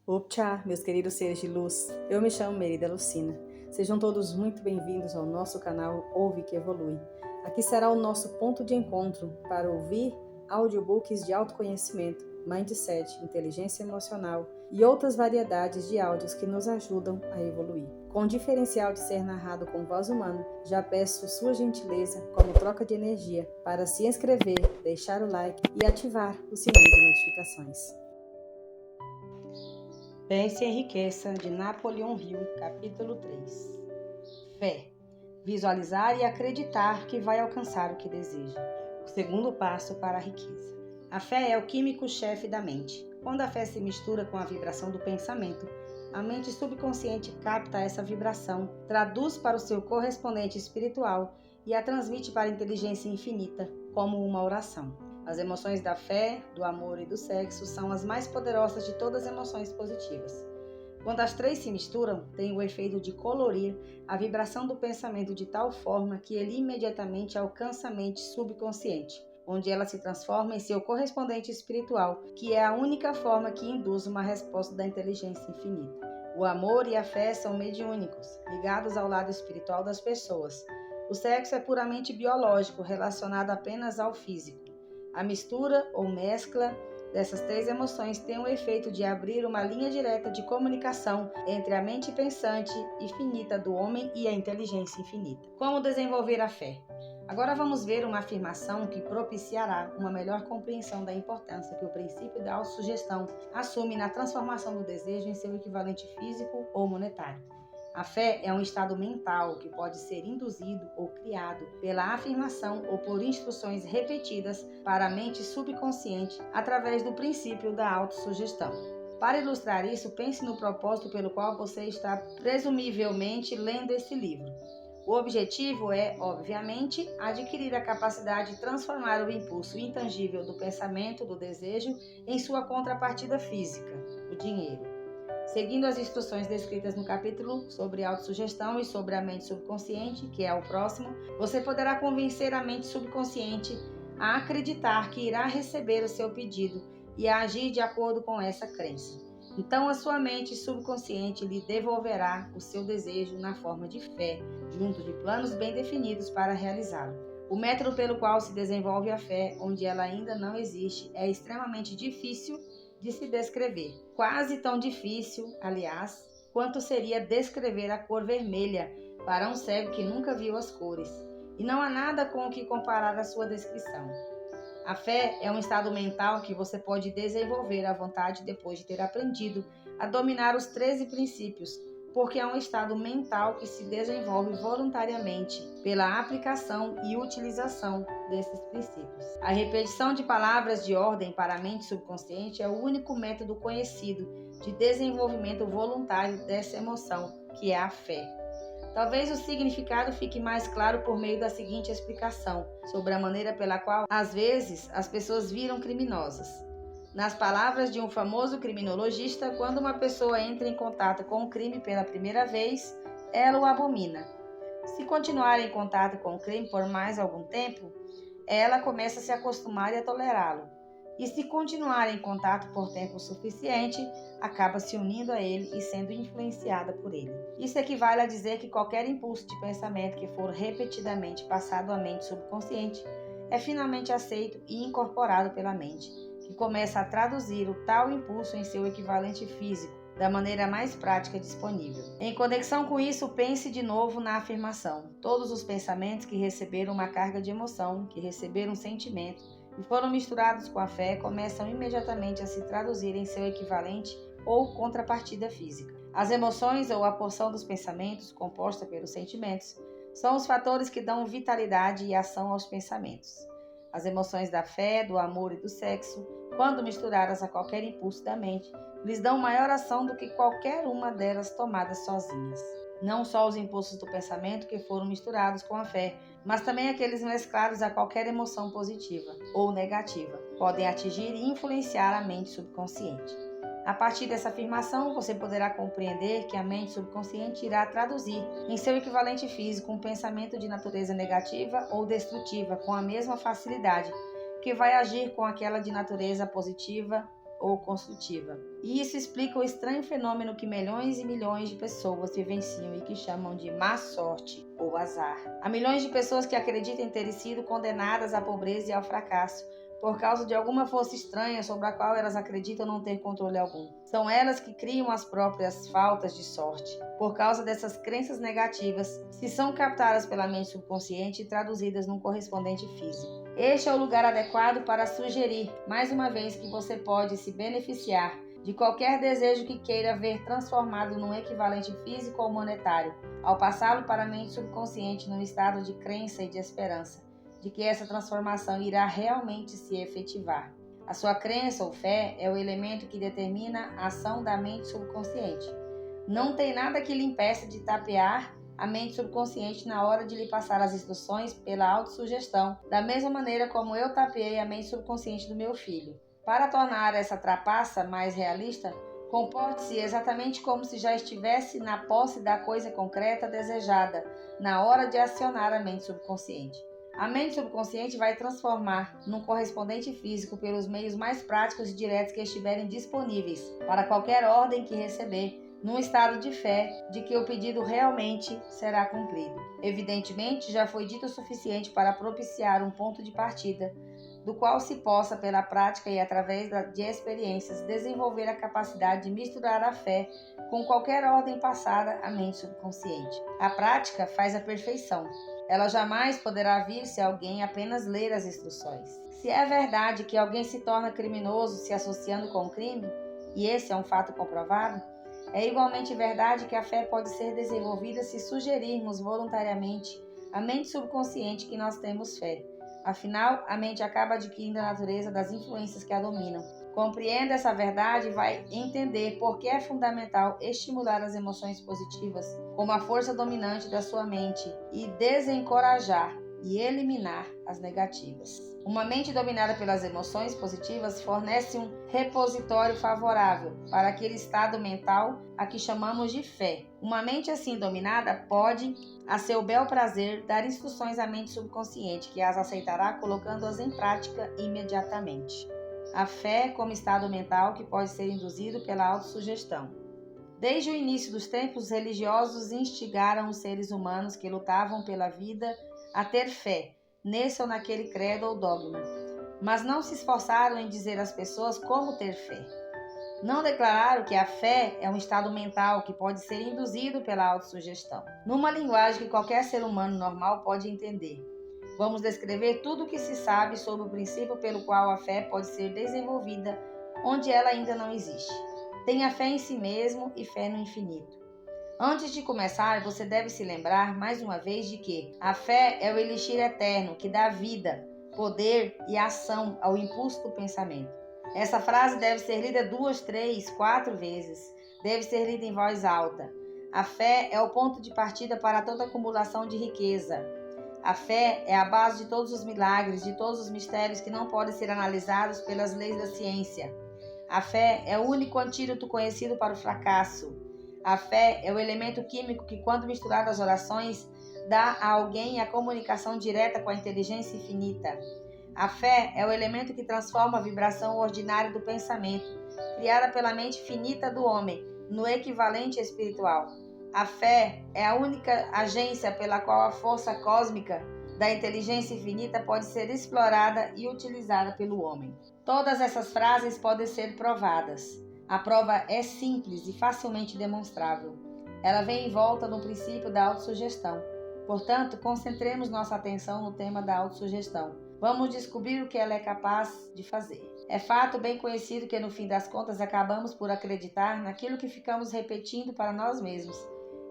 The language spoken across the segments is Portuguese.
Optcha, meus queridos seres de luz, eu me chamo Merida Lucina. Sejam todos muito bem-vindos ao nosso canal Ouve que Evolui. Aqui será o nosso ponto de encontro para ouvir audiobooks de autoconhecimento, mindset, inteligência emocional e outras variedades de áudios que nos ajudam a evoluir. Com o diferencial de ser narrado com voz humana, já peço sua gentileza como troca de energia para se inscrever, deixar o like e ativar o sininho de notificações. Pense e Enriqueça, de Napoleão Hill, capítulo 3. Fé. Visualizar e acreditar que vai alcançar o que deseja. O segundo passo para a riqueza. A fé é o químico-chefe da mente. Quando a fé se mistura com a vibração do pensamento, a mente subconsciente capta essa vibração, traduz para o seu correspondente espiritual e a transmite para a inteligência infinita, como uma oração. As emoções da fé, do amor e do sexo são as mais poderosas de todas as emoções positivas. Quando as três se misturam, tem o efeito de colorir a vibração do pensamento de tal forma que ele imediatamente alcança a mente subconsciente, onde ela se transforma em seu correspondente espiritual, que é a única forma que induz uma resposta da inteligência infinita. O amor e a fé são mediúnicos, ligados ao lado espiritual das pessoas. O sexo é puramente biológico, relacionado apenas ao físico. A mistura ou mescla dessas três emoções tem o efeito de abrir uma linha direta de comunicação entre a mente pensante e finita do homem e a inteligência infinita. Como desenvolver a fé? Agora vamos ver uma afirmação que propiciará uma melhor compreensão da importância que o princípio da autossugestão assume na transformação do desejo em seu equivalente físico ou monetário. A fé é um estado mental que pode ser induzido ou criado pela afirmação ou por instruções repetidas para a mente subconsciente através do princípio da autossugestão. Para ilustrar isso, pense no propósito pelo qual você está presumivelmente lendo esse livro. O objetivo é, obviamente, adquirir a capacidade de transformar o impulso intangível do pensamento, do desejo, em sua contrapartida física, o dinheiro. Seguindo as instruções descritas no capítulo sobre autossugestão e sobre a mente subconsciente, que é o próximo, você poderá convencer a mente subconsciente a acreditar que irá receber o seu pedido e a agir de acordo com essa crença. Então, a sua mente subconsciente lhe devolverá o seu desejo na forma de fé, junto de planos bem definidos para realizá-lo. O método pelo qual se desenvolve a fé, onde ela ainda não existe, é extremamente difícil de se descrever. Quase tão difícil, aliás, quanto seria descrever a cor vermelha para um cego que nunca viu as cores. E não há nada com o que comparar a sua descrição. A fé é um estado mental que você pode desenvolver à vontade depois de ter aprendido a dominar os 13 princípios, porque é um estado mental que se desenvolve voluntariamente pela aplicação e utilização desses princípios. A repetição de palavras de ordem para a mente subconsciente é o único método conhecido de desenvolvimento voluntário dessa emoção, que é a fé. Talvez o significado fique mais claro por meio da seguinte explicação sobre a maneira pela qual, às vezes, as pessoas viram criminosas. Nas palavras de um famoso criminologista, quando uma pessoa entra em contato com o crime pela primeira vez, ela o abomina. Se continuar em contato com o crime por mais algum tempo, ela começa a se acostumar e a tolerá-lo. E se continuar em contato por tempo suficiente, acaba se unindo a ele e sendo influenciada por ele. Isso equivale a dizer que qualquer impulso de pensamento que for repetidamente passado à mente subconsciente é finalmente aceito e incorporado pela mente, que começa a traduzir o tal impulso em seu equivalente físico, da maneira mais prática disponível. Em conexão com isso, pense de novo na afirmação. Todos os pensamentos que receberam uma carga de emoção, que receberam um sentimento e foram misturados com a fé, começam imediatamente a se traduzir em seu equivalente ou contrapartida física. As emoções ou a porção dos pensamentos, composta pelos sentimentos, são os fatores que dão vitalidade e ação aos pensamentos. As emoções da fé, do amor e do sexo, quando misturadas a qualquer impulso da mente, lhes dão maior ação do que qualquer uma delas tomadas sozinhas. Não só os impulsos do pensamento que foram misturados com a fé, mas também aqueles mesclados a qualquer emoção positiva ou negativa, podem atingir e influenciar a mente subconsciente. A partir dessa afirmação, você poderá compreender que a mente subconsciente irá traduzir em seu equivalente físico um pensamento de natureza negativa ou destrutiva com a mesma facilidade, que vai agir com aquela de natureza positiva ou construtiva. E isso explica o estranho fenômeno que milhões e milhões de pessoas vivenciam e que chamam de má sorte ou azar. Há milhões de pessoas que acreditam ter sido condenadas à pobreza e ao fracasso por causa de alguma força estranha sobre a qual elas acreditam não ter controle algum. São elas que criam as próprias faltas de sorte. Por causa dessas crenças negativas, se são captadas pela mente subconsciente e traduzidas num correspondente físico. Este é o lugar adequado para sugerir, mais uma vez, que você pode se beneficiar de qualquer desejo que queira ver transformado num equivalente físico ou monetário, ao passá-lo para a mente subconsciente num estado de crença e de esperança de que essa transformação irá realmente se efetivar. A sua crença ou fé é o elemento que determina a ação da mente subconsciente. Não tem nada que lhe impeça de tapear a mente subconsciente na hora de lhe passar as instruções pela autossugestão, da mesma maneira como eu tapeei a mente subconsciente do meu filho. Para tornar essa trapaça mais realista, comporte-se exatamente como se já estivesse na posse da coisa concreta desejada, na hora de acionar a mente subconsciente. A mente subconsciente vai transformar num correspondente físico pelos meios mais práticos e diretos que estiverem disponíveis para qualquer ordem que receber, num estado de fé de que o pedido realmente será cumprido. Evidentemente, já foi dito o suficiente para propiciar um ponto de partida, do qual se possa, pela prática e através de experiências, desenvolver a capacidade de misturar a fé com qualquer ordem passada à mente subconsciente. A prática faz a perfeição. Ela jamais poderá vir se alguém apenas ler as instruções. Se é verdade que alguém se torna criminoso se associando com o crime, e esse é um fato comprovado, é igualmente verdade que a fé pode ser desenvolvida se sugerirmos voluntariamente à mente subconsciente que nós temos fé. Afinal, a mente acaba adquirindo a natureza das influências que a dominam. Compreenda essa verdade e vai entender por que é fundamental estimular as emoções positivas como a força dominante da sua mente e desencorajar e eliminar as negativas. Uma mente dominada pelas emoções positivas fornece um repositório favorável para aquele estado mental a que chamamos de fé. Uma mente assim dominada pode, a seu bel prazer, dar instruções à mente subconsciente, que as aceitará colocando-as em prática imediatamente. A fé como estado mental que pode ser induzido pela autossugestão. Desde o início dos tempos, os religiosos instigaram os seres humanos que lutavam pela vida a ter fé, nesse ou naquele credo ou dogma, mas não se esforçaram em dizer às pessoas como ter fé. Não declararam que a fé é um estado mental que pode ser induzido pela autossugestão, numa linguagem que qualquer ser humano normal pode entender. Vamos descrever tudo o que se sabe sobre o princípio pelo qual a fé pode ser desenvolvida onde ela ainda não existe. Tenha fé em si mesmo e fé no infinito. Antes de começar, você deve se lembrar mais uma vez de que a fé é o elixir eterno que dá vida, poder e ação ao impulso do pensamento. Essa frase deve ser lida 2, 3, 4 vezes. Deve ser lida em voz alta. A fé é o ponto de partida para toda acumulação de riqueza. A fé é a base de todos os milagres, de todos os mistérios que não podem ser analisados pelas leis da ciência. A fé é o único antídoto conhecido para o fracasso. A fé é o elemento químico que, quando misturado às orações, dá a alguém a comunicação direta com a inteligência infinita. A fé é o elemento que transforma a vibração ordinária do pensamento, criada pela mente finita do homem, no equivalente espiritual. A fé é a única agência pela qual a força cósmica da inteligência infinita pode ser explorada e utilizada pelo homem. Todas essas frases podem ser provadas. A prova é simples e facilmente demonstrável. Ela vem envolta no princípio da autossugestão. Portanto, concentremos nossa atenção no tema da autossugestão. Vamos descobrir o que ela é capaz de fazer. É fato bem conhecido que, no fim das contas, acabamos por acreditar naquilo que ficamos repetindo para nós mesmos,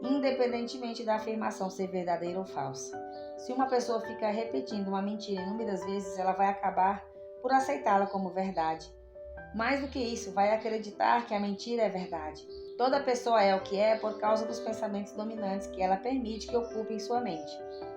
independentemente da afirmação ser verdadeira ou falsa. Se uma pessoa fica repetindo uma mentira inúmeras vezes, ela vai acabar por aceitá-la como verdade. Mais do que isso, vai acreditar que a mentira é verdade. Toda pessoa é o que é por causa dos pensamentos dominantes que ela permite que ocupem sua mente.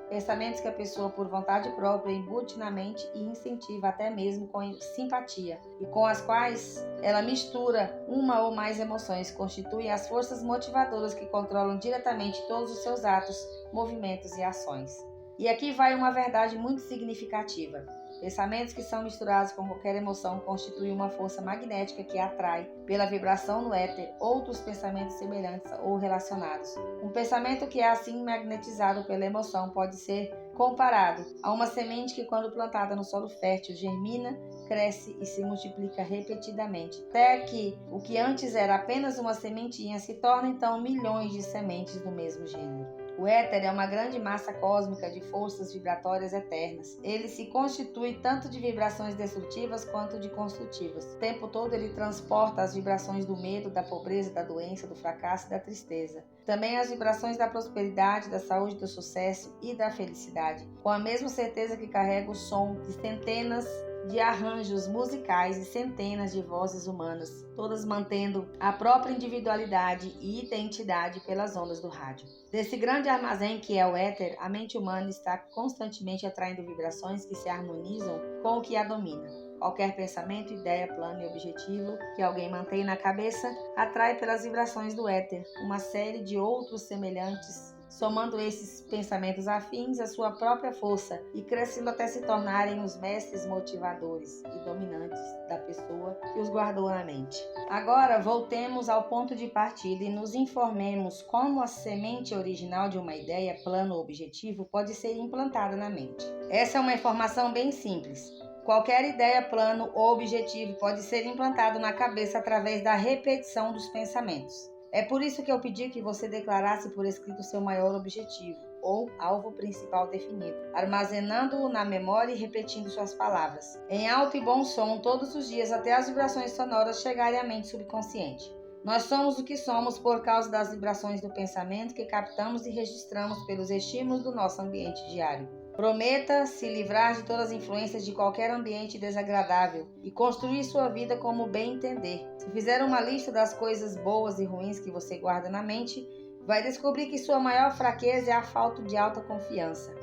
Pensamentos que a pessoa, por vontade própria, embute na mente e incentiva até mesmo com simpatia, e com as quais ela mistura uma ou mais emoções, constituem as forças motivadoras que controlam diretamente todos os seus atos, movimentos e ações. E aqui vai uma verdade muito significativa. Pensamentos que são misturados com qualquer emoção constituem uma força magnética que atrai, pela vibração no éter, outros pensamentos semelhantes ou relacionados. Um pensamento que é assim magnetizado pela emoção pode ser comparado a uma semente que, quando plantada no solo fértil, germina, cresce e se multiplica repetidamente, até que o que antes era apenas uma sementinha se torna então milhões de sementes do mesmo gênero. O éter é uma grande massa cósmica de forças vibratórias eternas. Ele se constitui tanto de vibrações destrutivas quanto de construtivas. O tempo todo ele transporta as vibrações do medo, da pobreza, da doença, do fracasso e da tristeza. Também as vibrações da prosperidade, da saúde, do sucesso e da felicidade, com a mesma certeza que carrega o som de centenas de arranjos musicais e centenas de vozes humanas, todas mantendo a própria individualidade e identidade pelas ondas do rádio. Desse grande armazém que é o éter, a mente humana está constantemente atraindo vibrações que se harmonizam com o que a domina. Qualquer pensamento, ideia, plano e objetivo que alguém mantém na cabeça atrai pelas vibrações do éter uma série de outros semelhantes, somando esses pensamentos afins à sua própria força e crescendo até se tornarem os mestres motivadores e dominantes da pessoa que os guardou na mente. Agora voltemos ao ponto de partida e nos informemos como a semente original de uma ideia, plano ou objetivo pode ser implantada na mente. Essa é uma informação bem simples. Qualquer ideia, plano ou objetivo pode ser implantado na cabeça através da repetição dos pensamentos. É por isso que eu pedi que você declarasse por escrito seu maior objetivo, ou alvo principal definido, armazenando-o na memória e repetindo suas palavras, em alto e bom som todos os dias até as vibrações sonoras chegarem à mente subconsciente. Nós somos o que somos por causa das vibrações do pensamento que captamos e registramos pelos estímulos do nosso ambiente diário. Prometa se livrar de todas as influências de qualquer ambiente desagradável e construir sua vida como bem entender. Se fizer uma lista das coisas boas e ruins que você guarda na mente, vai descobrir que sua maior fraqueza é a falta de autoconfiança.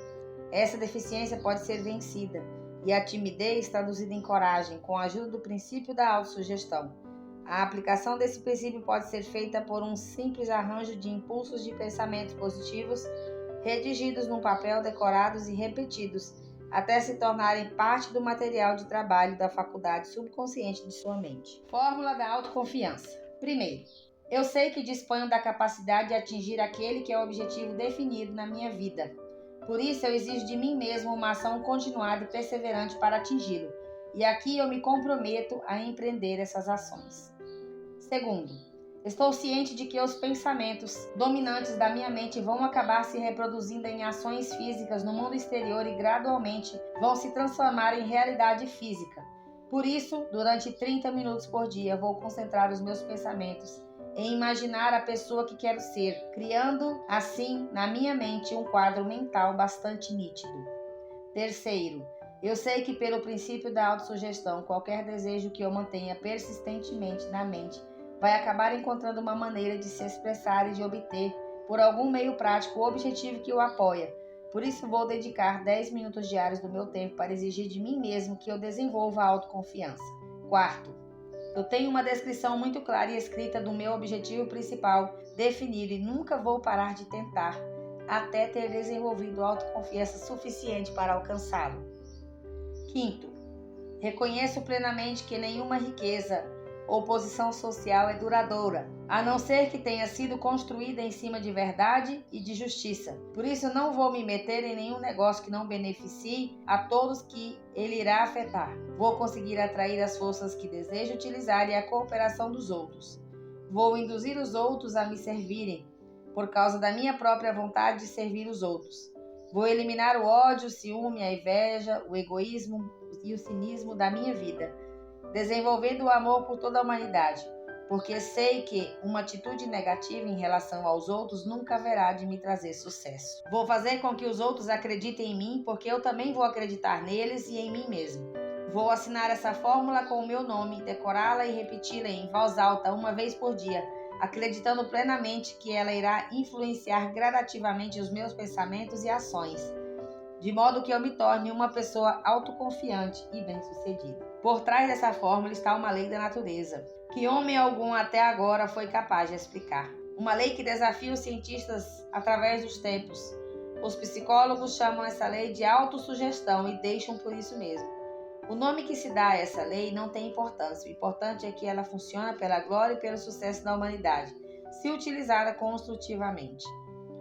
Essa deficiência pode ser vencida e a timidez traduzida em coragem com a ajuda do princípio da autossugestão. A aplicação desse princípio pode ser feita por um simples arranjo de impulsos de pensamentos positivos redigidos num papel, decorados e repetidos, até se tornarem parte do material de trabalho da faculdade subconsciente de sua mente. Fórmula da autoconfiança. Primeiro, eu sei que disponho da capacidade de atingir aquele que é o objetivo definido na minha vida. Por isso, eu exijo de mim mesmo uma ação continuada e perseverante para atingi-lo. E aqui eu me comprometo a empreender essas ações. Segundo, estou ciente de que os pensamentos dominantes da minha mente vão acabar se reproduzindo em ações físicas no mundo exterior e gradualmente vão se transformar em realidade física. Por isso, durante 30 minutos por dia, vou concentrar os meus pensamentos em imaginar a pessoa que quero ser, criando assim na minha mente um quadro mental bastante nítido. Terceiro, eu sei que pelo princípio da autossugestão, qualquer desejo que eu mantenha persistentemente na mente vai acabar encontrando uma maneira de se expressar e de obter, por algum meio prático, o objetivo que o apoia. Por isso vou dedicar 10 minutos diários do meu tempo para exigir de mim mesmo que eu desenvolva a autoconfiança. Quarto, eu tenho uma descrição muito clara e escrita do meu objetivo principal, definido, e nunca vou parar de tentar, até ter desenvolvido autoconfiança suficiente para alcançá-lo. Quinto, reconheço plenamente que nenhuma riqueza ou posição social é duradoura, a não ser que tenha sido construída em cima de verdade e de justiça. Por isso não vou me meter em nenhum negócio que não beneficie a todos que ele irá afetar. Vou conseguir atrair as forças que desejo utilizar e a cooperação dos outros. Vou induzir os outros a me servirem, por causa da minha própria vontade de servir os outros. Vou eliminar o ódio, o ciúme, a inveja, o egoísmo e o cinismo da minha vida, desenvolvendo o amor por toda a humanidade, porque sei que uma atitude negativa em relação aos outros nunca haverá de me trazer sucesso. Vou fazer com que os outros acreditem em mim, porque eu também vou acreditar neles e em mim mesmo. Vou assinar essa fórmula com o meu nome, decorá-la e repeti-la em voz alta uma vez por dia, acreditando plenamente que ela irá influenciar gradativamente os meus pensamentos e ações, de modo que eu me torne uma pessoa autoconfiante e bem-sucedida. Por trás dessa fórmula está uma lei da natureza, que homem algum até agora foi capaz de explicar. Uma lei que desafia os cientistas através dos tempos. Os psicólogos chamam essa lei de autossugestão e deixam por isso mesmo. O nome que se dá a essa lei não tem importância. O importante é que ela funciona pela glória e pelo sucesso da humanidade, se utilizada construtivamente.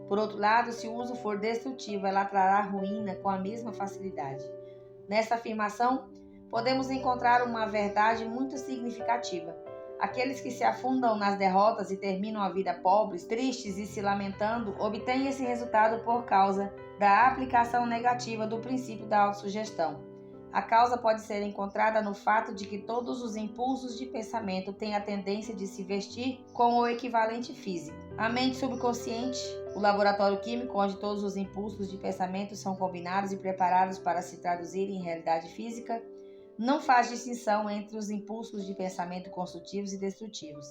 Por outro lado, se o uso for destrutivo, ela trará ruína com a mesma facilidade. Nessa afirmação, podemos encontrar uma verdade muito significativa. Aqueles que se afundam nas derrotas e terminam a vida pobres, tristes e se lamentando, obtêm esse resultado por causa da aplicação negativa do princípio da autossugestão. A causa pode ser encontrada no fato de que todos os impulsos de pensamento têm a tendência de se vestir com o equivalente físico. A mente subconsciente, o laboratório químico onde todos os impulsos de pensamento são combinados e preparados para se traduzirem em realidade física, não faz distinção entre os impulsos de pensamento construtivos e destrutivos.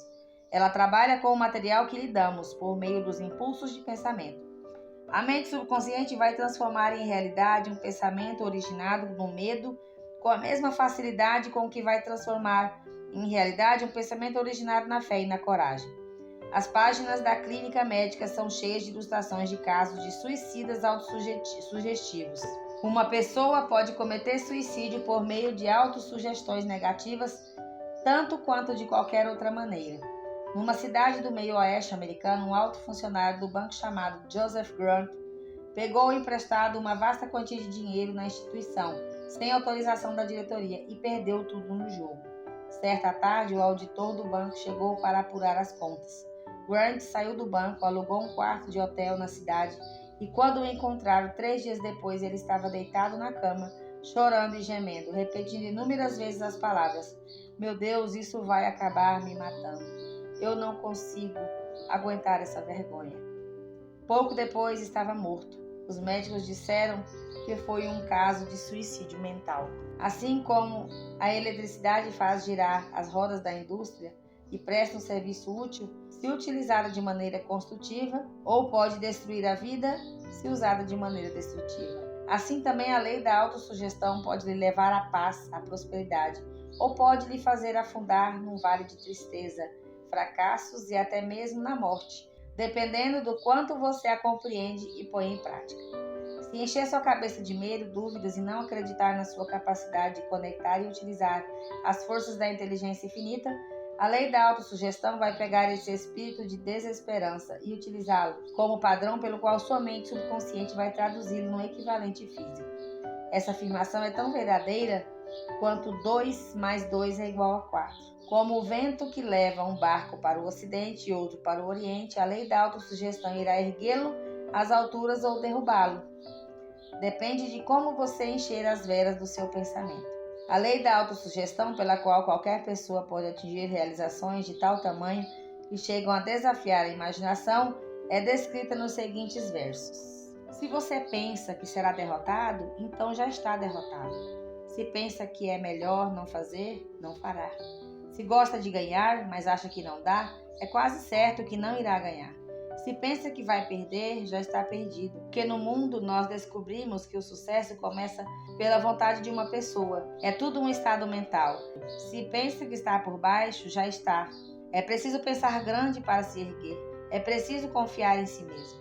Ela trabalha com o material que lhe damos, por meio dos impulsos de pensamento. A mente subconsciente vai transformar em realidade um pensamento originado no medo com a mesma facilidade com que vai transformar em realidade um pensamento originado na fé e na coragem. As páginas da clínica médica são cheias de ilustrações de casos de suicidas autossugestivos. Uma pessoa pode cometer suicídio por meio de autossugestões negativas, tanto quanto de qualquer outra maneira. Numa cidade do meio-oeste americano, um alto funcionário do banco chamado Joseph Grant pegou emprestado uma vasta quantia de dinheiro na instituição, sem autorização da diretoria, e perdeu tudo no jogo. Certa tarde, o auditor do banco chegou para apurar as contas. Grant saiu do banco, alugou um quarto de hotel na cidade e, quando o encontraram 3 dias depois, ele estava deitado na cama, chorando e gemendo, repetindo inúmeras vezes as palavras: "Meu Deus, isso vai acabar me matando. Eu não consigo aguentar essa vergonha." Pouco depois estava morto. Os médicos disseram que foi um caso de suicídio mental. Assim como a eletricidade faz girar as rodas da indústria e presta um serviço útil se utilizada de maneira construtiva, ou pode destruir a vida se usada de maneira destrutiva. Assim também a lei da autossugestão pode lhe levar à paz, à prosperidade, ou pode lhe fazer afundar num vale de tristeza, fracassos e até mesmo na morte, dependendo do quanto você a compreende e põe em prática. Se encher sua cabeça de medo, dúvidas e não acreditar na sua capacidade de conectar e utilizar as forças da inteligência infinita, a lei da autossugestão vai pegar esse espírito de desesperança e utilizá-lo como padrão pelo qual sua mente subconsciente vai traduzi-lo no equivalente físico. Essa afirmação é tão verdadeira quanto 2 mais 2 é igual a 4. Como o vento que leva um barco para o ocidente e outro para o oriente, a lei da autossugestão irá erguê-lo às alturas ou derrubá-lo. Depende de como você encher as veras do seu pensamento. A lei da autossugestão, pela qual qualquer pessoa pode atingir realizações de tal tamanho que chegam a desafiar a imaginação, é descrita nos seguintes versos: se você pensa que será derrotado, então já está derrotado. Se pensa que é melhor não fazer, não fará. Se gosta de ganhar, mas acha que não dá, é quase certo que não irá ganhar. Se pensa que vai perder, já está perdido. Porque no mundo nós descobrimos que o sucesso começa pela vontade de uma pessoa. É tudo um estado mental. Se pensa que está por baixo, já está. É preciso pensar grande para se erguer. É preciso confiar em si mesmo.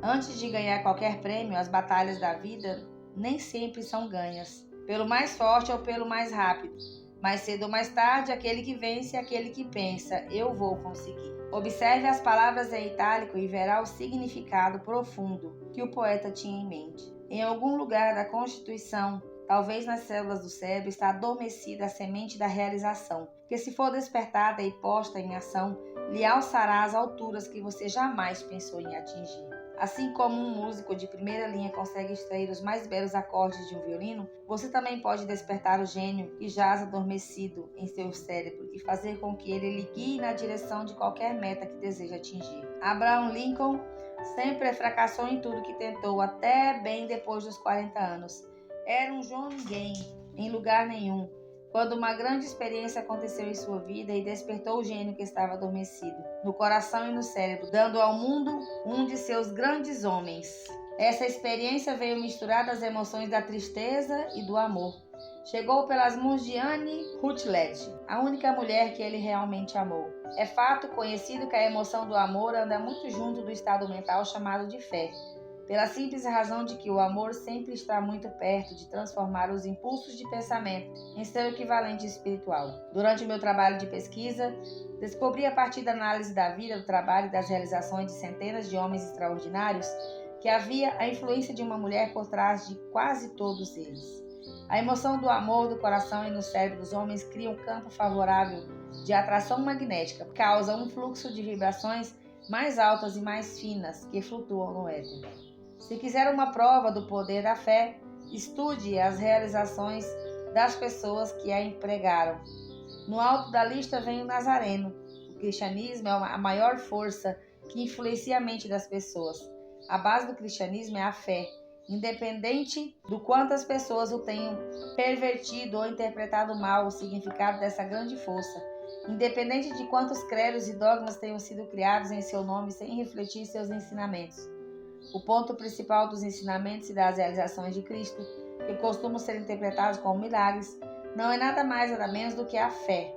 Antes de ganhar qualquer prêmio, as batalhas da vida nem sempre são ganhas, pelo mais forte ou pelo mais rápido. Mais cedo ou mais tarde, aquele que vence é aquele que pensa: eu vou conseguir. Observe as palavras em itálico e verá o significado profundo que o poeta tinha em mente. Em algum lugar da Constituição, talvez nas células do cérebro, está adormecida a semente da realização, que, se for despertada e posta em ação, lhe alçará às alturas que você jamais pensou em atingir. Assim como um músico de primeira linha consegue extrair os mais belos acordes de um violino, você também pode despertar o gênio que jaz adormecido em seu cérebro e fazer com que ele lhe guie na direção de qualquer meta que deseja atingir. Abraham Lincoln sempre fracassou em tudo que tentou, até bem depois dos 40 anos. Era um João Ninguém, em lugar nenhum, quando uma grande experiência aconteceu em sua vida e despertou o gênio que estava adormecido, no coração e no cérebro, dando ao mundo um de seus grandes homens. Essa experiência veio misturada às emoções da tristeza e do amor. Chegou pelas mãos de Anne Rutledge, a única mulher que ele realmente amou. É fato conhecido que a emoção do amor anda muito junto do estado mental chamado de fé. pela simples razão de que o amor sempre está muito perto de transformar os impulsos de pensamento em seu equivalente espiritual. Durante o meu trabalho de pesquisa, descobri a partir da análise da vida, do trabalho e das realizações de centenas de homens extraordinários que havia a influência de uma mulher por trás de quase todos eles. A emoção do amor do coração e no cérebro dos homens cria um campo favorável de atração magnética, causa um fluxo de vibrações mais altas e mais finas que flutuam no éter. Se quiser uma prova do poder da fé, estude as realizações das pessoas que a empregaram. No alto da lista vem o Nazareno. O cristianismo é a maior força que influencia a mente das pessoas. A base do cristianismo é a fé, independente do quanto as pessoas o tenham pervertido ou interpretado mal o significado dessa grande força, independente de quantos credos e dogmas tenham sido criados em seu nome sem refletir seus ensinamentos. O ponto principal dos ensinamentos e das realizações de Cristo, que costumam ser interpretados como milagres, não é nada mais nada menos do que a fé.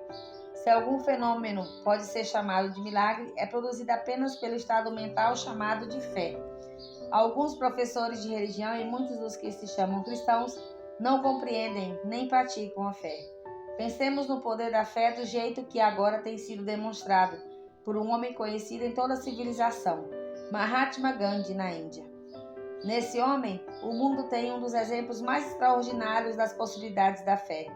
Se algum fenômeno pode ser chamado de milagre, é produzido apenas pelo estado mental chamado de fé. Alguns professores de religião e muitos dos que se chamam cristãos não compreendem nem praticam a fé. Pensemos no poder da fé do jeito que agora tem sido demonstrado por um homem conhecido em toda a civilização, Mahatma Gandhi, na Índia. Nesse homem, o mundo tem um dos exemplos mais extraordinários das possibilidades da fé.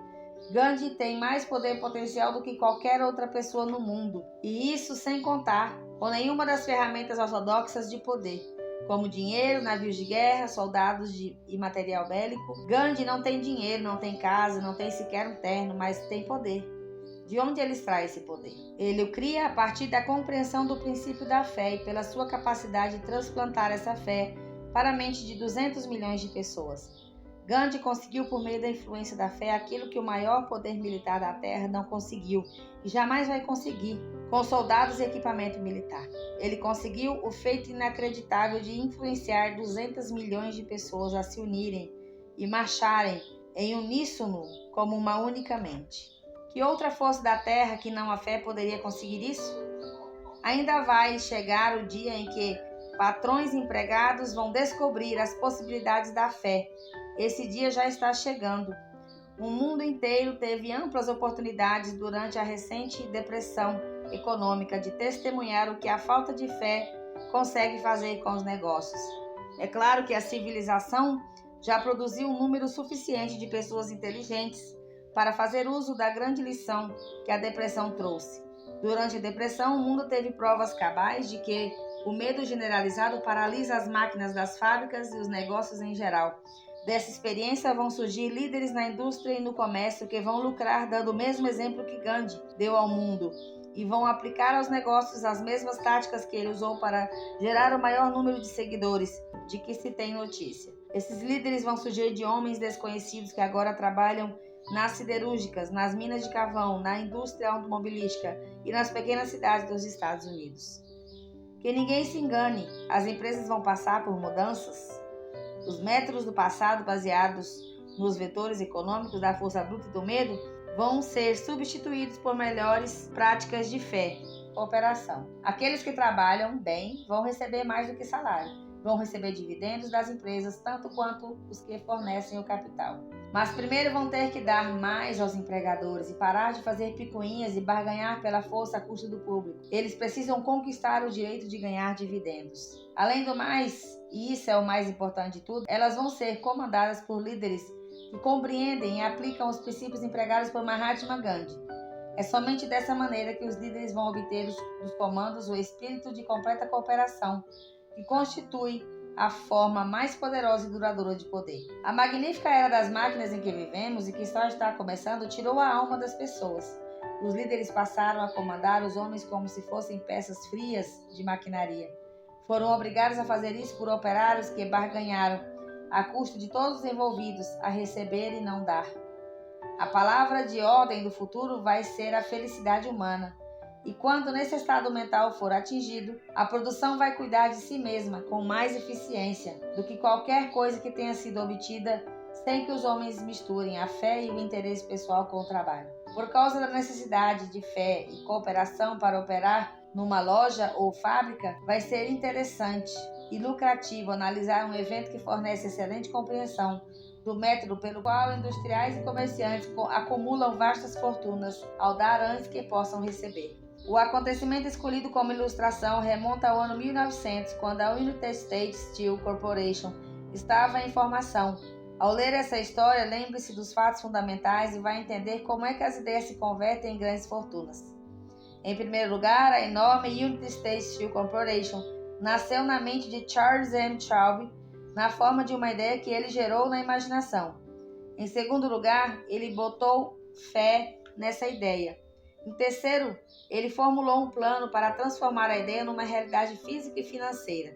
Gandhi tem mais poder potencial do que qualquer outra pessoa no mundo, e isso sem contar com nenhuma das ferramentas ortodoxas de poder, como dinheiro, navios de guerra, soldados e material bélico. Gandhi não tem dinheiro, não tem casa, não tem sequer um terno, mas tem poder. De onde ele extrai esse poder? Ele o cria a partir da compreensão do princípio da fé e pela sua capacidade de transplantar essa fé para a mente de 200 milhões de pessoas. Gandhi conseguiu, por meio da influência da fé, aquilo que o maior poder militar da Terra não conseguiu e jamais vai conseguir, com soldados e equipamento militar. Ele conseguiu o feito inacreditável de influenciar 200 milhões de pessoas a se unirem e marcharem em uníssono como uma única mente. Que outra força da Terra que não a fé poderia conseguir isso? Ainda vai chegar o dia em que patrões e empregados vão descobrir as possibilidades da fé. Esse dia já está chegando. O mundo inteiro teve amplas oportunidades durante a recente depressão econômica de testemunhar o que a falta de fé consegue fazer com os negócios. É claro que a civilização já produziu um número suficiente de pessoas inteligentes para fazer uso da grande lição que a depressão trouxe. Durante a depressão, o mundo teve provas cabais de que o medo generalizado paralisa as máquinas das fábricas e os negócios em geral. Dessa experiência vão surgir líderes na indústria e no comércio que vão lucrar dando o mesmo exemplo que Gandhi deu ao mundo e vão aplicar aos negócios as mesmas táticas que ele usou para gerar o maior número de seguidores de que se tem notícia. Esses líderes vão surgir de homens desconhecidos que agora trabalham nas siderúrgicas, nas minas de carvão, na indústria automobilística e nas pequenas cidades dos Estados Unidos. Que ninguém se engane, as empresas vão passar por mudanças. Os métodos do passado, baseados nos vetores econômicos da força bruta e do medo, vão ser substituídos por melhores práticas de fé, cooperação. Aqueles que trabalham bem vão receber mais do que salário, vão receber dividendos das empresas, tanto quanto os que fornecem o capital. Mas primeiro vão ter que dar mais aos empregadores e parar de fazer picuinhas e barganhar pela força à custa do público. Eles precisam conquistar o direito de ganhar dividendos. Além do mais, e isso é o mais importante de tudo, elas vão ser comandadas por líderes que compreendem e aplicam os princípios empregados por Mahatma Gandhi. É somente dessa maneira que os líderes vão obter dos comandos o espírito de completa cooperação, que constitui a forma mais poderosa e duradoura de poder. A magnífica era das máquinas em que vivemos e que só está começando tirou a alma das pessoas. Os líderes passaram a comandar os homens como se fossem peças frias de maquinaria. Foram obrigados a fazer isso por operários que barganharam, a custo de todos os envolvidos, a receber e não dar. A palavra de ordem do futuro vai ser a felicidade humana. E quando nesse estado mental for atingido, a produção vai cuidar de si mesma com mais eficiência do que qualquer coisa que tenha sido obtida sem que os homens misturem a fé e o interesse pessoal com o trabalho. Por causa da necessidade de fé e cooperação para operar numa loja ou fábrica, vai ser interessante e lucrativo analisar um evento que fornece excelente compreensão do método pelo qual industriais e comerciantes acumulam vastas fortunas ao dar antes que possam receber. O acontecimento escolhido como ilustração remonta ao ano 1900, quando a United States Steel Corporation estava em formação. Ao ler essa história, lembre-se dos fatos fundamentais e vai entender como é que as ideias se convertem em grandes fortunas. Em primeiro lugar, a enorme United States Steel Corporation nasceu na mente de Charles M. Schwab na forma de uma ideia que ele gerou na imaginação. Em segundo lugar, ele botou fé nessa ideia. Em terceiro, ele formulou um plano para transformar a ideia numa realidade física e financeira.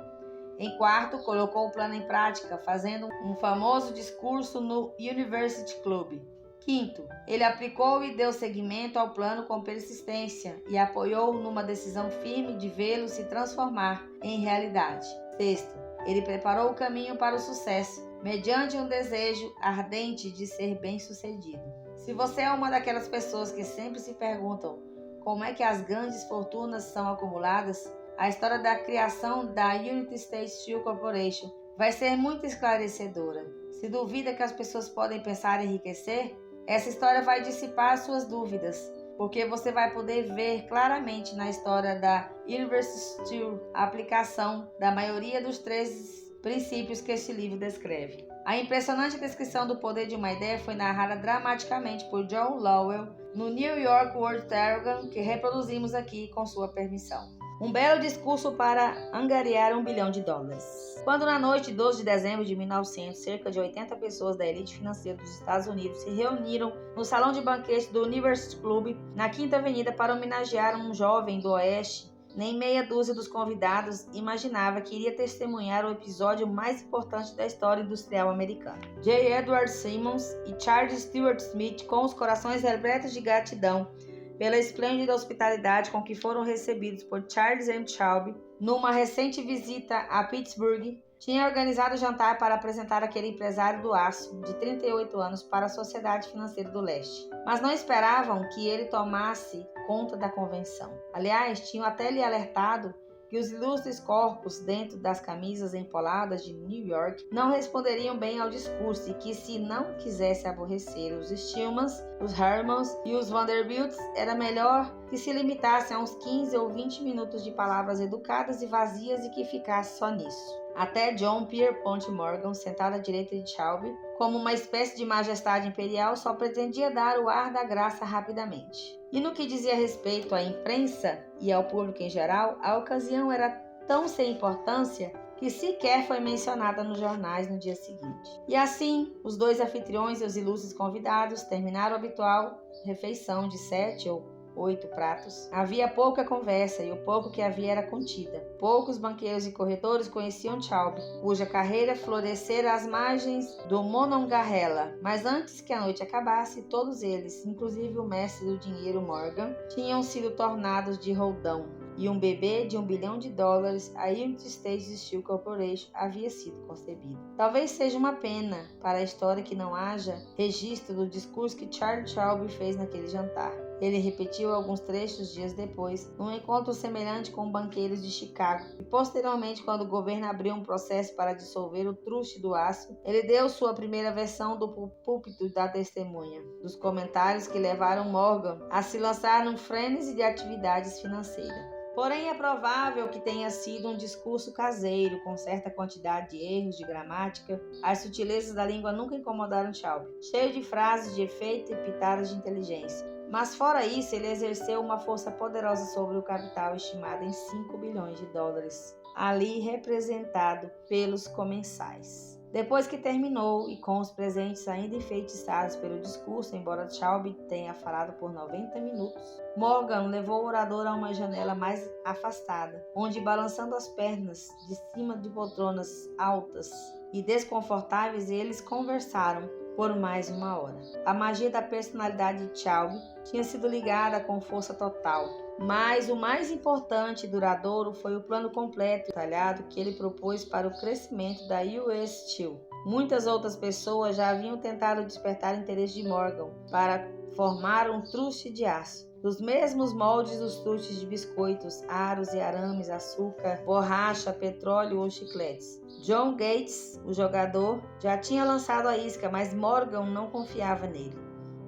Em quarto, colocou o plano em prática, fazendo um famoso discurso no University Club. Quinto, ele aplicou e deu seguimento ao plano com persistência e apoiou numa decisão firme de vê-lo se transformar em realidade. Sexto, ele preparou o caminho para o sucesso, mediante um desejo ardente de ser bem-sucedido. Se você é uma daquelas pessoas que sempre se perguntam como é que as grandes fortunas são acumuladas, a história da criação da United States Steel Corporation vai ser muito esclarecedora. Se duvida que as pessoas podem pensar em enriquecer, essa história vai dissipar suas dúvidas, porque você vai poder ver claramente na história da Universal Steel a aplicação da maioria dos 13 princípios que este livro descreve. A impressionante descrição do poder de uma ideia foi narrada dramaticamente por John Lowell no New York World Telegram, que reproduzimos aqui com sua permissão. Um belo discurso para angariar $1 bilhão. Quando na noite de 12 de dezembro de 1900, cerca de 80 pessoas da elite financeira dos Estados Unidos se reuniram no salão de banquete do University Club, na Quinta Avenida, para homenagear um jovem do Oeste, nem meia dúzia dos convidados imaginava que iria testemunhar o episódio mais importante da história industrial americana. J. Edward Simmons e Charles Stewart Smith, com os corações repletos de gratidão pela esplêndida hospitalidade com que foram recebidos por Charles M. Schwab numa recente visita a Pittsburgh, tinha organizado o jantar para apresentar aquele empresário do aço de 38 anos para a Sociedade Financeira do Leste. Mas não esperavam que ele tomasse conta da convenção. Aliás, tinham até lhe alertado que os ilustres corpos dentro das camisas empoladas de New York não responderiam bem ao discurso e que, se não quisesse aborrecer os Stillmans, os Hermans e os Vanderbilts, era melhor que se limitasse a uns 15 ou 20 minutos de palavras educadas e vazias e que ficasse só nisso. Até John Pierpont Morgan, sentado à direita de Schwab, como uma espécie de majestade imperial, só pretendia dar o ar da graça rapidamente. E no que dizia respeito à imprensa e ao público em geral, a ocasião era tão sem importância que sequer foi mencionada nos jornais no dia seguinte. E assim, os dois anfitriões e os ilustres convidados terminaram a habitual refeição de 7 ou 8 pratos. Havia pouca conversa e o pouco que havia era contida. Poucos banqueiros e corretores conheciam Schwab, cuja carreira florescera às margens do Monongahela. Mas antes que a noite acabasse, todos eles, inclusive o mestre do dinheiro Morgan, tinham sido tornados de roldão. E um bebê de $1 bilhão, a United States Steel Corporation, havia sido concebido. Talvez seja uma pena para a história que não haja registro do discurso que Charles Schwab fez naquele jantar. Ele repetiu alguns trechos dias depois, num encontro semelhante com banqueiros de Chicago, e posteriormente, quando o governo abriu um processo para dissolver o truste do aço, ele deu sua primeira versão do púlpito da testemunha, dos comentários que levaram Morgan a se lançar num frenesi de atividades financeiras. Porém, é provável que tenha sido um discurso caseiro, com certa quantidade de erros de gramática. As sutilezas da língua nunca incomodaram Schwab, cheio de frases de efeito e pitadas de inteligência. Mas fora isso, ele exerceu uma força poderosa sobre o capital estimado em $5 bilhões, ali representado pelos comensais. Depois que terminou, e com os presentes ainda enfeitiçados pelo discurso, embora Schwab tenha falado por 90 minutos, Morgan levou o orador a uma janela mais afastada, onde, balançando as pernas de cima de poltronas altas e desconfortáveis, eles conversaram por mais 1 hora. A magia da personalidade de Schwab tinha sido ligada com força total. Mas o mais importante e duradouro foi o plano completo e detalhado que ele propôs para o crescimento da US Steel. Muitas outras pessoas já haviam tentado despertar o interesse de Morgan para formar um truste de aço, dos mesmos moldes dos trustes de biscoitos, aros e arames, açúcar, borracha, petróleo ou chicletes. John Gates, o jogador, já tinha lançado a isca, mas Morgan não confiava nele.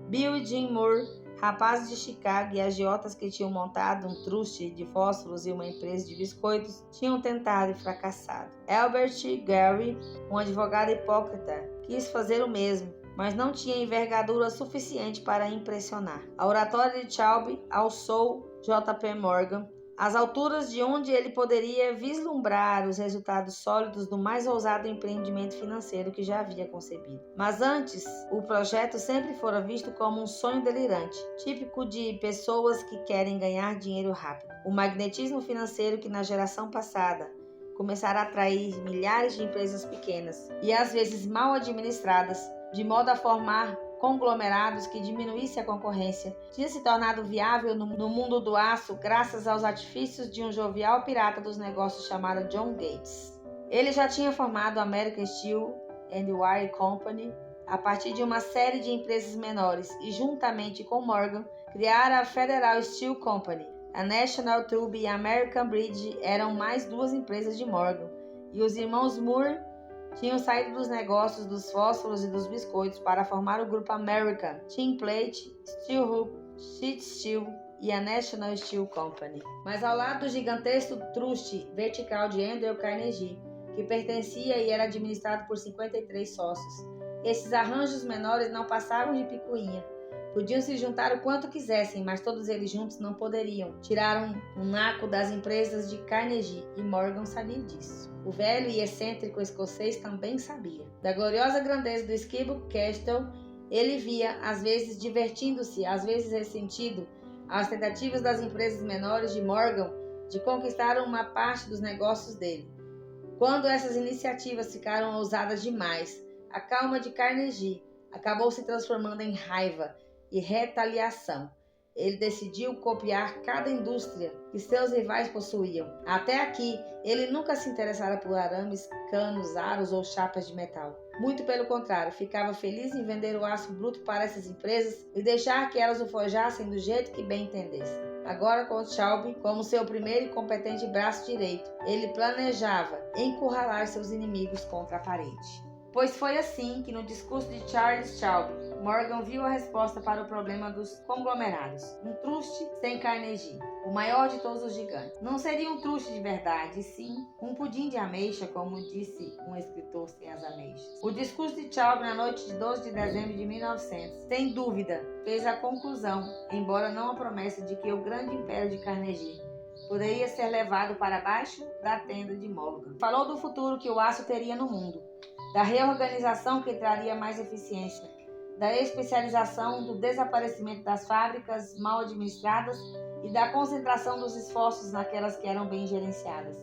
Bill e Jim Moore, rapazes de Chicago e agiotas que tinham montado um truste de fósforos e uma empresa de biscoitos, tinham tentado e fracassado. Albert Gary, um advogado hipócrita, quis fazer o mesmo, mas não tinha envergadura suficiente para impressionar. A oratória de Chaube alçou J.P. Morgan às alturas de onde ele poderia vislumbrar os resultados sólidos do mais ousado empreendimento financeiro que já havia concebido. Mas antes, o projeto sempre fora visto como um sonho delirante, típico de pessoas que querem ganhar dinheiro rápido. O magnetismo financeiro que na geração passada começara a atrair milhares de empresas pequenas e às vezes mal administradas, de modo a formar conglomerados que diminuísse a concorrência, tinha se tornado viável no mundo do aço graças aos artifícios de um jovial pirata dos negócios chamado John Gates. Ele já tinha formado a American Steel and Wire Company a partir de uma série de empresas menores e, juntamente com Morgan, criara a Federal Steel Company. A National Tube e a American Bridge eram mais duas empresas de Morgan, e os irmãos Moore tinham saído dos negócios dos fósforos e dos biscoitos para formar o grupo American, Tin Plate, Steel Hoop, Sheet Steel e a National Steel Company. Mas ao lado do gigantesco truste vertical de Andrew Carnegie, que pertencia e era administrado por 53 sócios, esses arranjos menores não passavam de picuinha. Podiam se juntar o quanto quisessem, mas todos eles juntos não poderiam. Tiraram um naco das empresas de Carnegie e Morgan sabia disso. O velho e excêntrico escocês também sabia. Da gloriosa grandeza do Skibo Castle, ele via, às vezes divertindo-se, às vezes ressentido, as tentativas das empresas menores de Morgan de conquistar uma parte dos negócios dele. Quando essas iniciativas ficaram ousadas demais, a calma de Carnegie acabou se transformando em raiva e retaliação. Ele decidiu copiar cada indústria que seus rivais possuíam. Até aqui, ele nunca se interessara por arames, canos, aros ou chapas de metal. Muito pelo contrário, ficava feliz em vender o aço bruto para essas empresas e deixar que elas o forjassem do jeito que bem entendessem. Agora, com Chaube como seu primeiro e competente braço direito, ele planejava encurralar seus inimigos contra a parede. Pois foi assim que, no discurso de Charles Chaube, Morgan viu a resposta para o problema dos conglomerados. Um truste sem Carnegie, o maior de todos os gigantes. Não seria um truste de verdade, e sim um pudim de ameixa, como disse um escritor sem as ameixas. O discurso de Chaube na noite de 12 de dezembro de 1900, sem dúvida, fez a conclusão, embora não a promessa, de que o grande império de Carnegie poderia ser levado para baixo da tenda de Morgan. Falou do futuro que o aço teria no mundo, da reorganização que traria mais eficiência, da especialização, do desaparecimento das fábricas mal administradas e da concentração dos esforços naquelas que eram bem gerenciadas,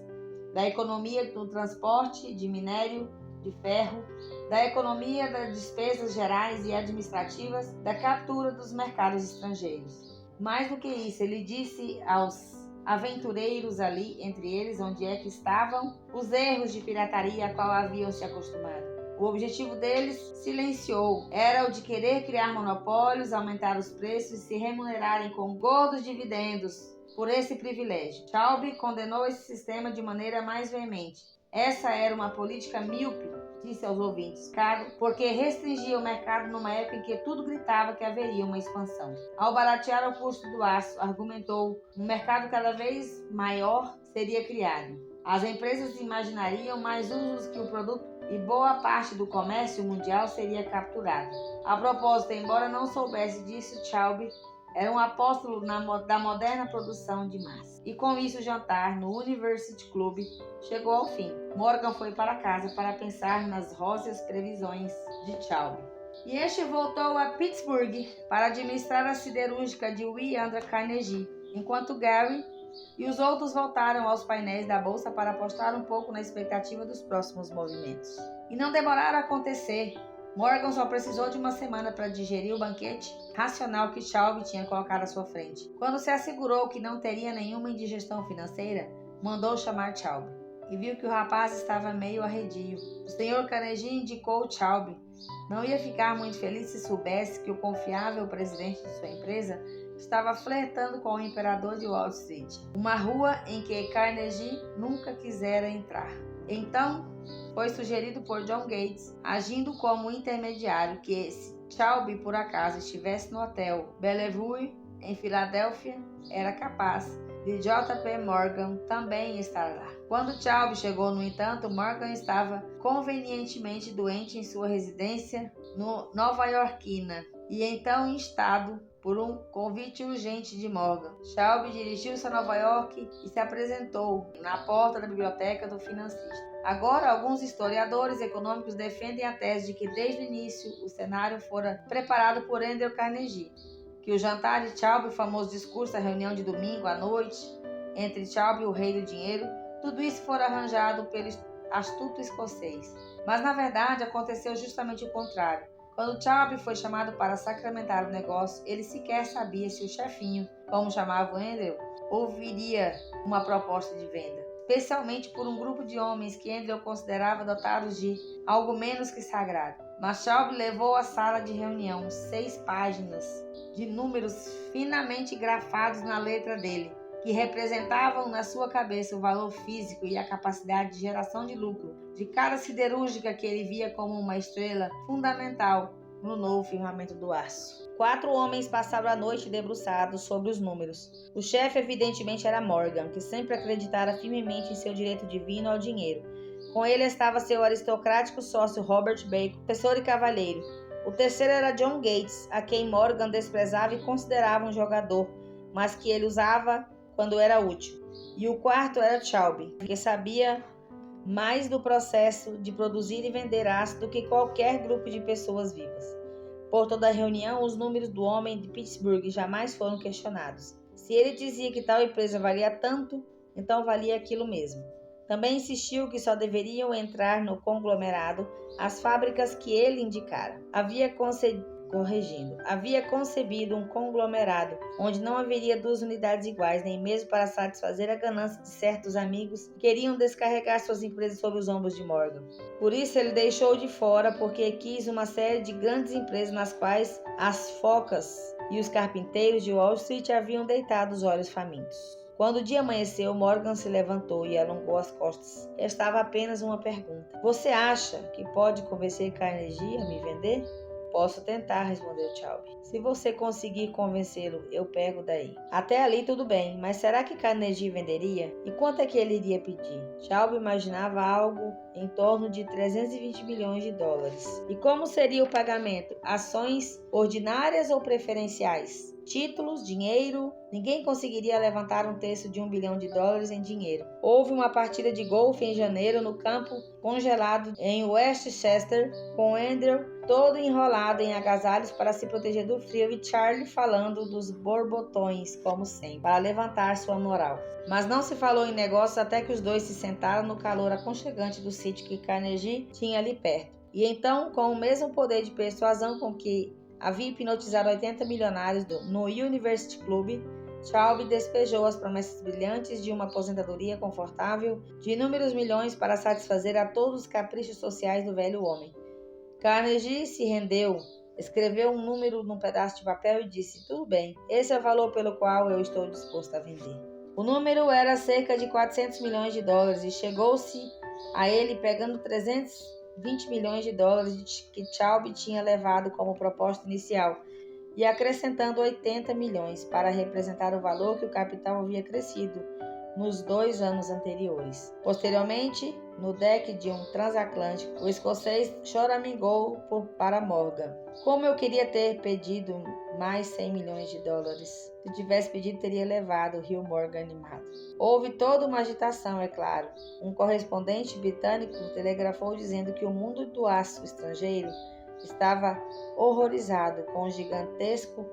da economia do transporte de minério, de ferro, da economia das despesas gerais e administrativas, da captura dos mercados estrangeiros. Mais do que isso, ele disse aos aventureiros ali, entre eles, onde é que estavam, os erros de pirataria a qual haviam se acostumado. O objetivo deles, silenciou, era o de querer criar monopólios, aumentar os preços e se remunerarem com gordos dividendos por esse privilégio. Chaube condenou esse sistema de maneira mais veemente. Essa era uma política míope, disse aos ouvintes, porque restringia o mercado numa época em que tudo gritava que haveria uma expansão. Ao baratear o custo do aço, argumentou, um mercado cada vez maior seria criado. As empresas imaginariam mais usos que o produto e boa parte do comércio mundial seria capturado. A propósito, embora não soubesse disso, Chaube era um apóstolo da moderna produção de massa. E com isso o jantar no University Club chegou ao fim. Morgan foi para casa para pensar nas róseas previsões de Chaube. E este voltou a Pittsburgh para administrar a siderúrgica de W. Andrew Carnegie, enquanto Gary e os outros voltaram aos painéis da bolsa para apostar um pouco na expectativa dos próximos movimentos. E não demoraram a acontecer. Morgan só precisou de uma semana para digerir o banquete racional que Chaube tinha colocado à sua frente. Quando se assegurou que não teria nenhuma indigestão financeira, mandou chamar Chaube e viu que o rapaz estava meio arredio. O Sr. Carnegie indicou Chaube. Não ia ficar muito feliz se soubesse que o confiável presidente de sua empresa estava flertando com o imperador de Wall Street, uma rua em que Carnegie nunca quisera entrar. Então, foi sugerido por John Gates, agindo como intermediário, que se Chaube por acaso estivesse no hotel Bellevue, em Filadélfia, era capaz de J.P. Morgan também estar lá. Quando Chaube chegou, no entanto, Morgan estava convenientemente doente em sua residência nova-iorquina e então instado por um convite urgente de Morgan. Chaube dirigiu-se a Nova York e se apresentou na porta da biblioteca do financista. Agora, alguns historiadores econômicos defendem a tese de que desde o início o cenário fora preparado por Andrew Carnegie, que o jantar de Chaube, o famoso discurso da reunião de domingo à noite entre Chaube e o rei do dinheiro, tudo isso fora arranjado pelo astuto escocês. Mas na verdade aconteceu justamente o contrário. Quando Chaube foi chamado para sacramentar o negócio, ele sequer sabia se o chefinho, como chamava o Andrew, ouviria uma proposta de venda, especialmente por um grupo de homens que Andrew considerava dotados de algo menos que sagrado. Mas Chaube levou à sala de reunião 6 páginas de números finamente grafados na letra dele, que representavam na sua cabeça o valor físico e a capacidade de geração de lucro de cada siderúrgica que ele via como uma estrela fundamental no novo firmamento do aço. 4 homens passaram a noite debruçados sobre os números. O chefe evidentemente era Morgan, que sempre acreditara firmemente em seu direito divino ao dinheiro. Com ele estava seu aristocrático sócio Robert Bacon, professor e cavalheiro. O terceiro era John Gates, a quem Morgan desprezava e considerava um jogador, mas que ele usava quando era útil. E o quarto era Chaube, que sabia mais do processo de produzir e vender aço do que qualquer grupo de pessoas vivas. Por toda a reunião, os números do homem de Pittsburgh jamais foram questionados. Se ele dizia que tal empresa valia tanto, então valia aquilo mesmo. Também insistiu que só deveriam entrar no conglomerado as fábricas que ele indicara. Havia concebido um conglomerado onde não haveria 2 unidades iguais, nem mesmo para satisfazer a ganância de certos amigos que queriam descarregar suas empresas sobre os ombros de Morgan. Por isso ele deixou de fora, porque quis uma série de grandes empresas nas quais as focas e os carpinteiros de Wall Street haviam deitado os olhos famintos. Quando o dia amanheceu, Morgan se levantou e alongou as costas. Restava apenas uma pergunta. Você acha que pode convencer Carnegie a me vender? Posso tentar, respondeu Chaube. Se você conseguir convencê-lo, eu pego daí. Até ali tudo bem, mas será que Carnegie venderia? E quanto é que ele iria pedir? Chaube imaginava algo em torno de 320 milhões de dólares. E como seria o pagamento? Ações ordinárias ou preferenciais? Títulos, dinheiro? Ninguém conseguiria levantar um terço de $1 bilhão em dinheiro. Houve uma partida de golfe em janeiro no campo congelado em Westchester, com Andrew todo enrolado em agasalhos para se proteger do frio e Charlie falando dos borbotões, como sempre, para levantar sua moral. Mas não se falou em negócios até que os dois se sentaram no calor aconchegante do sítio que Carnegie tinha ali perto. E então, com o mesmo poder de persuasão com que havia hipnotizado 80 milionários no University Club, Chaube despejou as promessas brilhantes de uma aposentadoria confortável de inúmeros milhões para satisfazer a todos os caprichos sociais do velho homem. Carnegie se rendeu, escreveu um número num pedaço de papel e disse: tudo bem, esse é o valor pelo qual eu estou disposto a vender. O número era cerca de 400 milhões de dólares e chegou-se a ele pegando 320 milhões de dólares que Chaube tinha levado como proposta inicial e acrescentando 80 milhões para representar o valor que o capital havia crescido nos 2 anos anteriores. Posteriormente, no deck de um transatlântico, o escocês choramingou para Morgan. Como eu queria ter pedido mais 100 milhões de dólares. Se tivesse pedido, teria levado, riu Morgan animado. Houve toda uma agitação, é claro. Um correspondente britânico telegrafou dizendo que o mundo do aço estrangeiro estava horrorizado com o gigantesco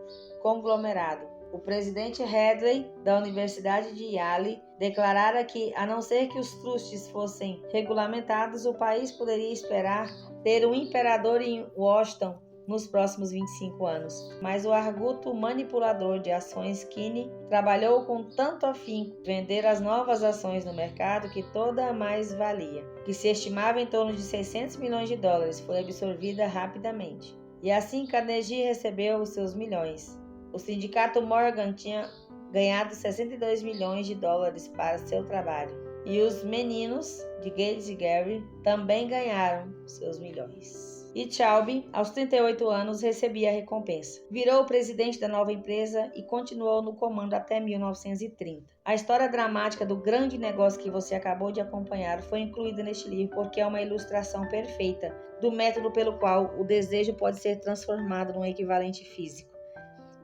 conglomerado. O presidente Hadley, da Universidade de Yale, declarara que, a não ser que os trustes fossem regulamentados, o país poderia esperar ter um imperador em Washington nos próximos 25 anos. Mas o arguto manipulador de ações Kinney trabalhou com tanto afinco vender as novas ações no mercado que toda a mais-valia, que se estimava em torno de 600 milhões de dólares, foi absorvida rapidamente. E assim Carnegie recebeu os seus milhões. O sindicato Morgan tinha ganhado 62 milhões de dólares para seu trabalho. E os meninos de Gates e Gary também ganharam seus milhões. E Chaube, aos 38 anos, recebia a recompensa. Virou o presidente da nova empresa e continuou no comando até 1930. A história dramática do grande negócio que você acabou de acompanhar foi incluída neste livro porque é uma ilustração perfeita do método pelo qual o desejo pode ser transformado num equivalente físico.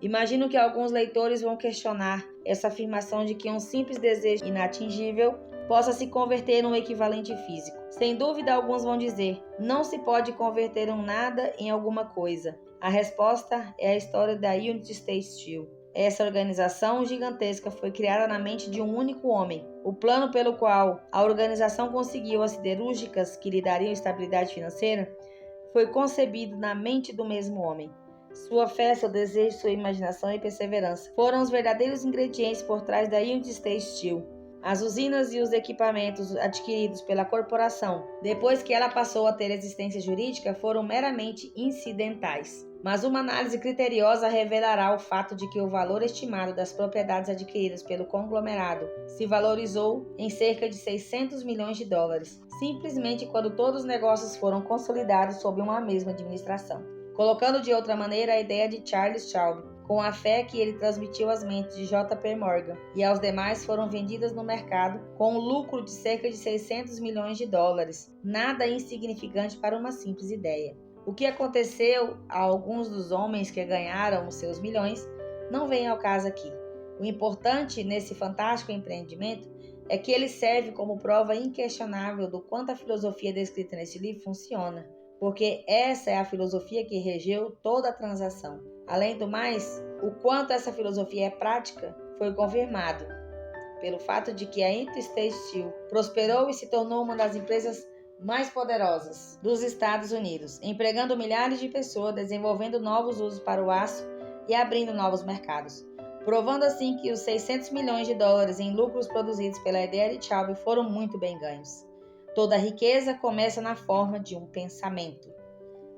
Imagino que alguns leitores vão questionar essa afirmação de que um simples desejo inatingível possa se converter num equivalente físico. Sem dúvida, alguns vão dizer, não se pode converter um nada em alguma coisa. A resposta é a história da United States Steel. Essa organização gigantesca foi criada na mente de um único homem. O plano pelo qual a organização conseguiu as siderúrgicas que lhe dariam estabilidade financeira foi concebido na mente do mesmo homem. Sua fé, seu desejo, sua imaginação e perseverança foram os verdadeiros ingredientes por trás da United States Steel. As usinas e os equipamentos adquiridos pela corporação, depois que ela passou a ter existência jurídica, foram meramente incidentais. Mas uma análise criteriosa revelará o fato de que o valor estimado das propriedades adquiridas pelo conglomerado se valorizou em cerca de 600 milhões de dólares, simplesmente quando todos os negócios foram consolidados sob uma mesma administração. Colocando de outra maneira a ideia de Charles Chaube, com a fé que ele transmitiu às mentes de J.P. Morgan e aos demais, foram vendidas no mercado com um lucro de cerca de 600 milhões de dólares, nada insignificante para uma simples ideia. O que aconteceu a alguns dos homens que ganharam os seus milhões não vem ao caso aqui. O importante nesse fantástico empreendimento é que ele serve como prova inquestionável do quanto a filosofia descrita nesse livro funciona, porque essa é a filosofia que regeu toda a transação. Além do mais, o quanto essa filosofia é prática foi confirmado pelo fato de que a Interstate Steel prosperou e se tornou uma das empresas mais poderosas dos Estados Unidos, empregando milhares de pessoas, desenvolvendo novos usos para o aço e abrindo novos mercados, provando assim que os 600 milhões de dólares em lucros produzidos pela ideia de Chaube foram muito bem ganhos. Toda riqueza começa na forma de um pensamento.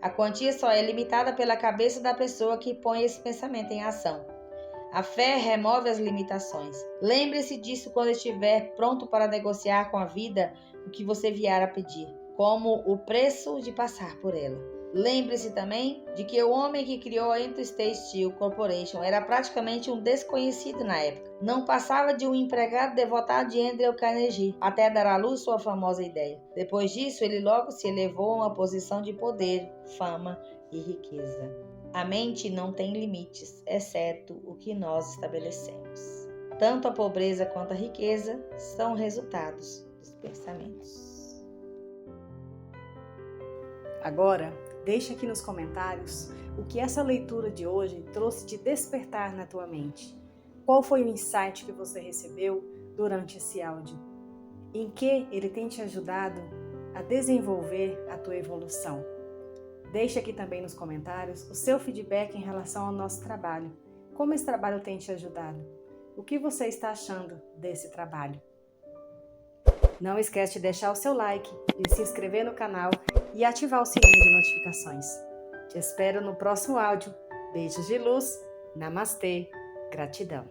A quantia só é limitada pela cabeça da pessoa que põe esse pensamento em ação. A fé remove as limitações. Lembre-se disso quando estiver pronto para negociar com a vida o que você vier a pedir, como o preço de passar por ela. Lembre-se também de que o homem que criou a Interstate Steel Corporation era praticamente um desconhecido na época. Não passava de um empregado devotado de Andrew Carnegie, até dar à luz sua famosa ideia. Depois disso, ele logo se elevou a uma posição de poder, fama e riqueza. A mente não tem limites, exceto o que nós estabelecemos. Tanto a pobreza quanto a riqueza são resultados dos pensamentos. Agora, deixa aqui nos comentários o que essa leitura de hoje trouxe de despertar na tua mente. Qual foi o insight que você recebeu durante esse áudio? Em que ele tem te ajudado a desenvolver a tua evolução? Deixa aqui também nos comentários o seu feedback em relação ao nosso trabalho. Como esse trabalho tem te ajudado? O que você está achando desse trabalho? Não esquece de deixar o seu like, de se inscrever no canal e ativar o sininho de notificações. Te espero no próximo áudio. Beijos de luz. Namastê. Gratidão.